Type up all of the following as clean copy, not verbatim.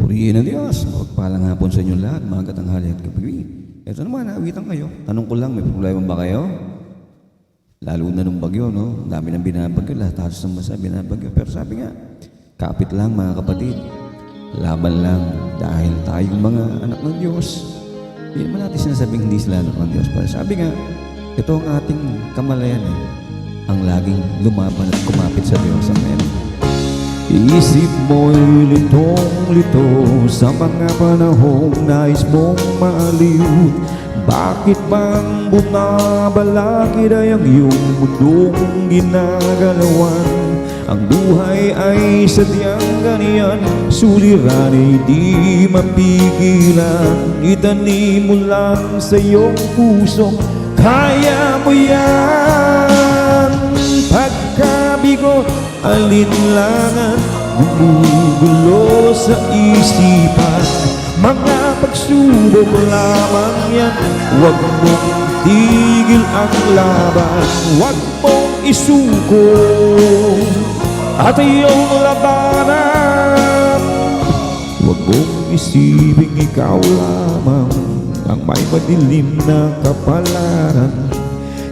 Purihin ng Diyos. Pagpalang hapon sa inyong lahat, mga katanghali at gabi. Ito naman, naawitan kayo. Tanong ko lang, may problema ba kayo? Lalo na nung bagyo, no? Ang dami ng binabagyo, lahat halos ng masa binabagyo. Pero sabi nga, kapit lang mga kapatid. Laban lang dahil tayong mga anak ng Diyos. Hindi naman natin sinasabing hindi sila anak ng Diyos. Pero sabi nga, ito ang ating kamalayan ang laging lumaban at kumapit sa Diyos. Amen. Isip mo'y litong-lito sa mga panahong nais mong maaliw. Bakit bang bumabalakid ay ang iyong mundong ginagalawan? Ang buhay ay sadyang ganyan, suliranin di mapigilan. Itanim mo lang sa iyong puso, kaya mo yan. Pagkabigo, alinlangan, gumugulo sa isipan. Mga pagsubok lamang yan, huwag mong tigil ang laban. Huwag mong isuko at iyong labanan. Huwag mong isiping ikaw lamang ang may madilim na kapalaran.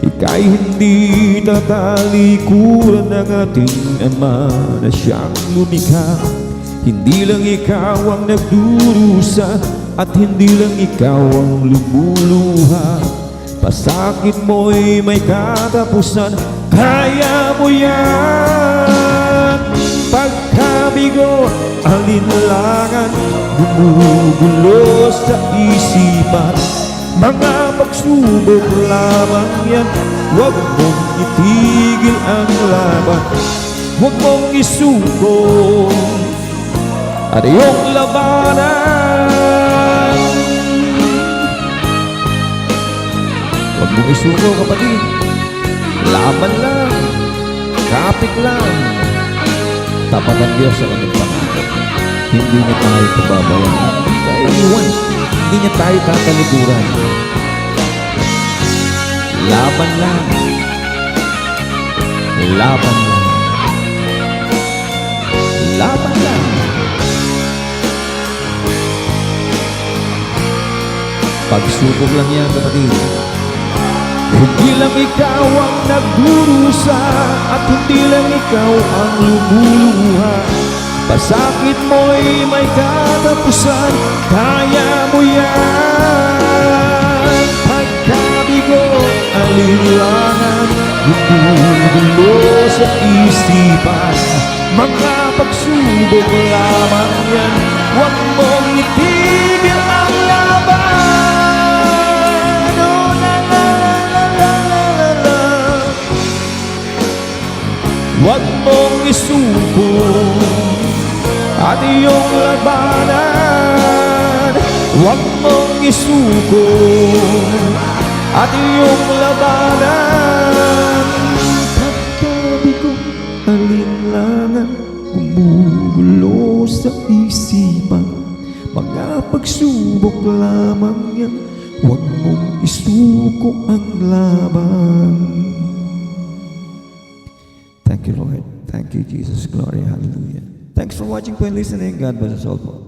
Ika'y hindi tatalikuran ng ating Ama na siyang lumikha. Hindi lang ikaw ang nagdurusa at hindi lang ikaw ang lumuluha. Pasakit mo'y may katapusan, kaya mo yan. Pagkabigo, alinlangan, gumugulo sa isipan. Mga pagsubok lamang yan, huwag mong itigil ang laban. Huwag mong isuko at iyong labanan. Huwag mong isuko, kapatid. Laban lang, kapit lang. Tapat ang Diyos sa kanyang pangako. Hindi niya tayo pababayaan. Iwan, hindi niya tayo tatalikuran. Laban lang, laban lang, laban lang. Pagsubok lang yan, kapatid. Hindi lang ikaw ang nagdurusa at hindi lang ikaw ang lumuluha. Pasakit mo'y may katapusan, kaya mo yan. Pagkabigo, alinlangan, gumugulo sa isipan. Mga pagsubok lamang yan, huwag mong itigil ang laban. Oh, la la la la la la. Huwag mong isuko at iyong labanan. Huwag mong isuko at iyong labanan. Pagkabigo, alinlangan, gumugulo sa isipan. Mga pagsubok lamang yan, huwag mong isuko ang laban. Thank you, Lord. Thank you, Jesus. Glory, hallelujah. Thanks for watching and listening. God bless us all.